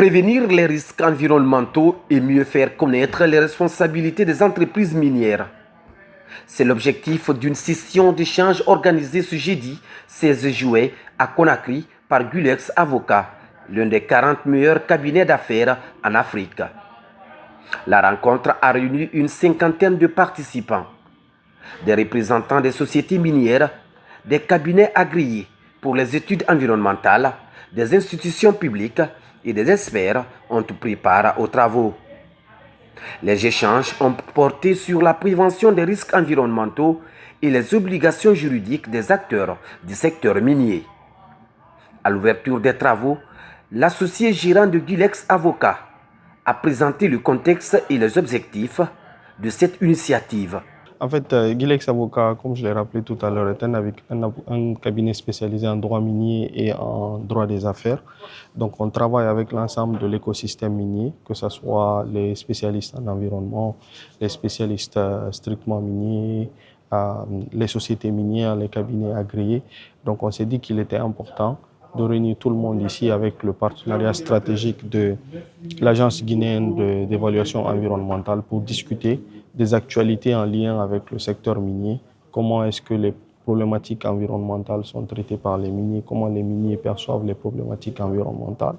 Prévenir les risques environnementaux et mieux faire connaître les responsabilités des entreprises minières. C'est l'objectif d'une session d'échange organisée ce jeudi 16 juillet à Conakry par Gulex Avocat, l'un des 40 meilleurs cabinets d'affaires en Afrique. La rencontre a réuni une cinquantaine de participants, des représentants des sociétés minières, des cabinets agréés pour les études environnementales, des institutions publiques et des experts ont pris part aux travaux. Les échanges ont porté sur la prévention des risques environnementaux et les obligations juridiques des acteurs du secteur minier. À l'ouverture des travaux, l'associé gérant de Gulex Avocat a présenté le contexte et les objectifs de cette initiative. En fait, Gulex Avocat, comme je l'ai rappelé tout à l'heure, est un cabinet spécialisé en droit minier et en droit des affaires. Donc, on travaille avec l'ensemble de l'écosystème minier, que ce soit les spécialistes en environnement, les spécialistes strictement miniers, les sociétés minières, les cabinets agréés. Donc, on s'est dit qu'il était important de réunir tout le monde ici avec le partenariat stratégique de l'Agence guinéenne d'évaluation environnementale pour discuter des actualités en lien avec le secteur minier, comment est-ce que les problématiques environnementales sont traitées par les miniers, comment les miniers perçoivent les problématiques environnementales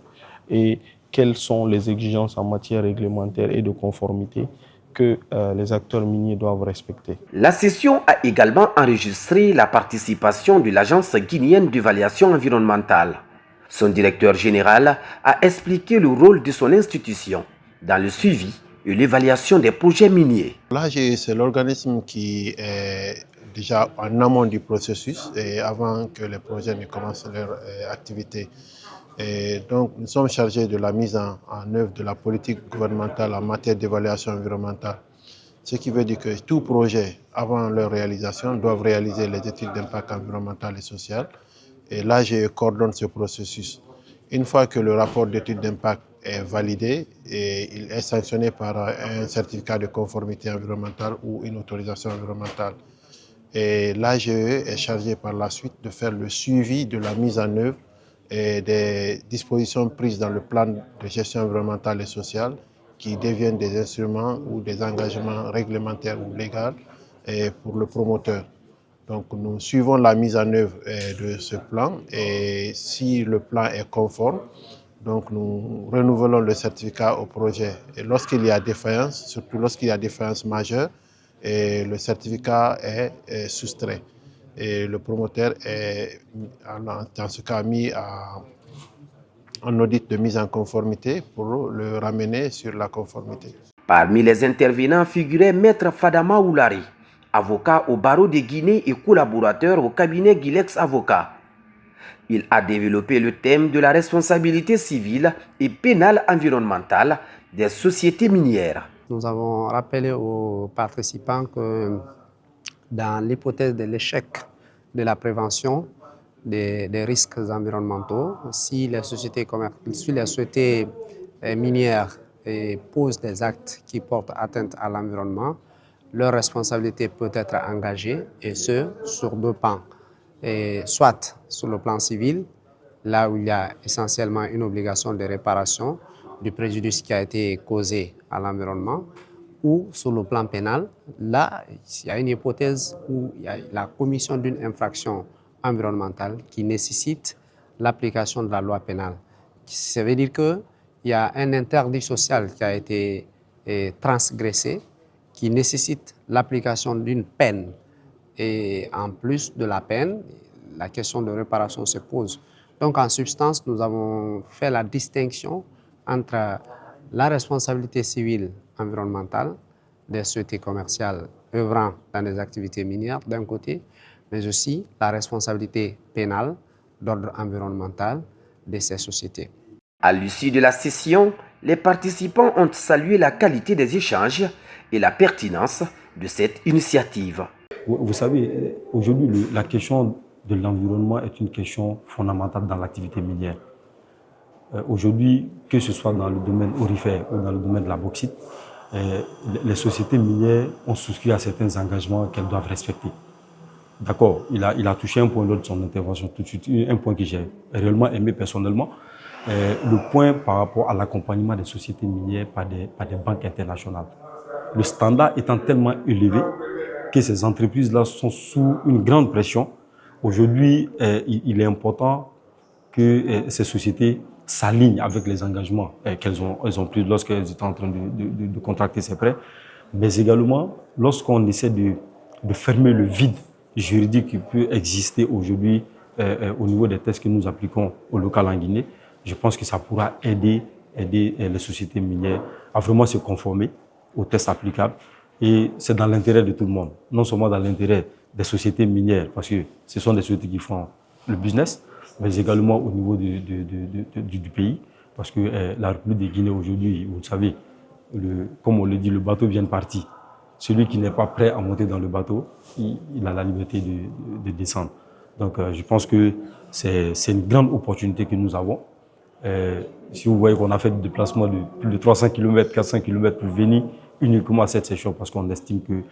et quelles sont les exigences en matière réglementaire et de conformité que les acteurs miniers doivent respecter. La session a également enregistré la participation de l'Agence guinéenne d'évaluation environnementale. Son directeur général a expliqué le rôle de son institution dans le suivi et l'évaluation des projets miniers. L'AGE, c'est l'organisme qui est déjà en amont du processus et avant que les projets ne commencent leur activité. Et donc, nous sommes chargés de la mise en œuvre de la politique gouvernementale en matière d'évaluation environnementale. Ce qui veut dire que tout projet, avant leur réalisation, doivent réaliser les études d'impact environnemental et social. Et l'AGE coordonne ce processus. Une fois que le rapport d'étude d'impact est validé, et il est sanctionné par un certificat de conformité environnementale ou une autorisation environnementale. Et l'AGE est chargé par la suite de faire le suivi de la mise en œuvre et des dispositions prises dans le plan de gestion environnementale et sociale qui deviennent des instruments ou des engagements réglementaires ou légaux pour le promoteur. Donc nous suivons la mise en œuvre de ce plan et si le plan est conforme, donc nous renouvelons le certificat au projet. Et lorsqu'il y a défaillance, surtout lorsqu'il y a défaillance majeure, le certificat est soustrait. Et le promoteur est, dans ce cas, mis en audit de mise en conformité pour le ramener sur la conformité. Parmi les intervenants figurait Maître Fadama Oulari, avocat au barreau de Guinée et collaborateur au cabinet Gulex Avocat. Il a développé le thème de la responsabilité civile et pénale environnementale des sociétés minières. Nous avons rappelé aux participants que dans l'hypothèse de l'échec de la prévention des risques environnementaux, si les sociétés minières posent des actes qui portent atteinte à l'environnement, leur responsabilité peut être engagée, et ce, sur deux plans. Soit sur le plan civil, là où il y a essentiellement une obligation de réparation du préjudice qui a été causé à l'environnement, ou sur le plan pénal, là, il y a une hypothèse où il y a la commission d'une infraction environnementale qui nécessite l'application de la loi pénale. Ça veut dire qu'il y a un interdit social qui a été transgressé, qui nécessite l'application d'une peine. Et en plus de la peine, la question de réparation se pose. Donc en substance, nous avons fait la distinction entre la responsabilité civile environnementale des sociétés commerciales œuvrant dans des activités minières d'un côté, mais aussi la responsabilité pénale d'ordre environnemental de ces sociétés. À l'issue de la session, les participants ont salué la qualité des échanges et la pertinence de cette initiative. Vous savez, aujourd'hui, la question de l'environnement est une question fondamentale dans l'activité minière. Aujourd'hui, que ce soit dans le domaine aurifère ou dans le domaine de la bauxite, les sociétés minières ont souscrit à certains engagements qu'elles doivent respecter. D'accord, il a touché un point lors de son intervention tout de suite, un point que j'ai réellement aimé personnellement. le point par rapport à l'accompagnement des sociétés minières par des banques internationales. Le standard étant tellement élevé que ces entreprises-là sont sous une grande pression. Aujourd'hui, il est important que ces sociétés s'alignent avec les engagements qu'elles ont pris lorsqu'elles étaient en train de contracter ces prêts, mais également lorsqu'on essaie de fermer le vide juridique qui peut exister aujourd'hui au niveau des tests que nous appliquons au local en Guinée. Je pense que ça pourra aider les sociétés minières à vraiment se conformer aux tests applicables. Et c'est dans l'intérêt de tout le monde, non seulement dans l'intérêt des sociétés minières, parce que ce sont des sociétés qui font le business, mais également au niveau du pays, parce que la République de Guinée aujourd'hui, vous le savez, comme on le dit, le bateau vient de partir. Celui qui n'est pas prêt à monter dans le bateau, il a la liberté de descendre. Donc je pense que c'est une grande opportunité que nous avons. Si vous voyez qu'on a fait des déplacements de plus de 300 km, 400 km pour venir uniquement à cette session, parce qu'on estime que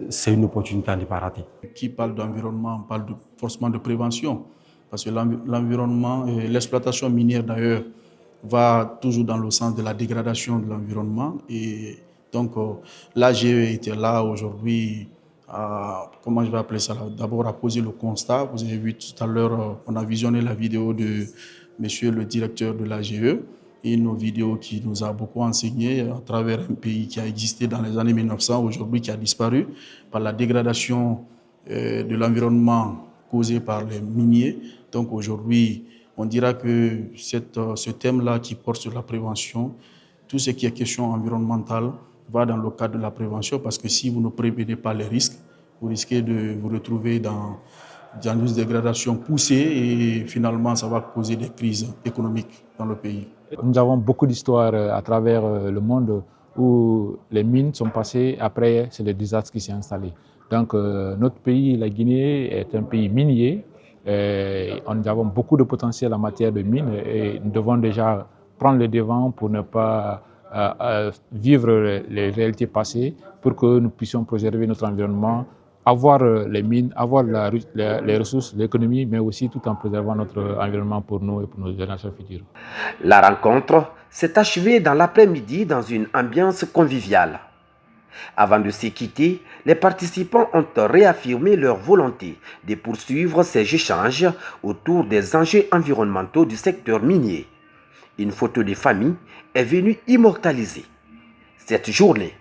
c'est une opportunité à ne pas rater. Qui parle d'environnement parle forcément de prévention, parce que l'environnement, l'exploitation minière d'ailleurs, va toujours dans le sens de la dégradation de l'environnement. Et donc l'AGE était là aujourd'hui, comment je vais appeler ça, d'abord à poser le constat. Vous avez vu tout à l'heure, on a visionné la vidéo de monsieur le directeur de l'AGE, et nos vidéos qui nous a beaucoup enseigné à travers un pays qui a existé dans les années 1900, aujourd'hui qui a disparu par la dégradation de l'environnement causée par les miniers. Donc aujourd'hui, on dira que ce thème-là qui porte sur la prévention, tout ce qui est question environnementale va dans le cadre de la prévention, parce que si vous ne prévenez pas les risques, vous risquez de vous retrouver dans une dégradation poussée et finalement ça va causer des crises économiques dans le pays. Nous avons beaucoup d'histoires à travers le monde où les mines sont passées, après c'est le désastre qui s'est installé. Donc notre pays, la Guinée, est un pays minier. Nous avons beaucoup de potentiel en matière de mines et nous devons déjà prendre le devant pour ne pas vivre les réalités passées, pour que nous puissions préserver notre environnement, avoir les mines, avoir les ressources, l'économie, mais aussi tout en préservant notre environnement pour nous et pour nos générations futures. La rencontre s'est achevée dans l'après-midi dans une ambiance conviviale. Avant de se quitter, les participants ont réaffirmé leur volonté de poursuivre ces échanges autour des enjeux environnementaux du secteur minier. Une photo de famille est venue immortaliser cette journée.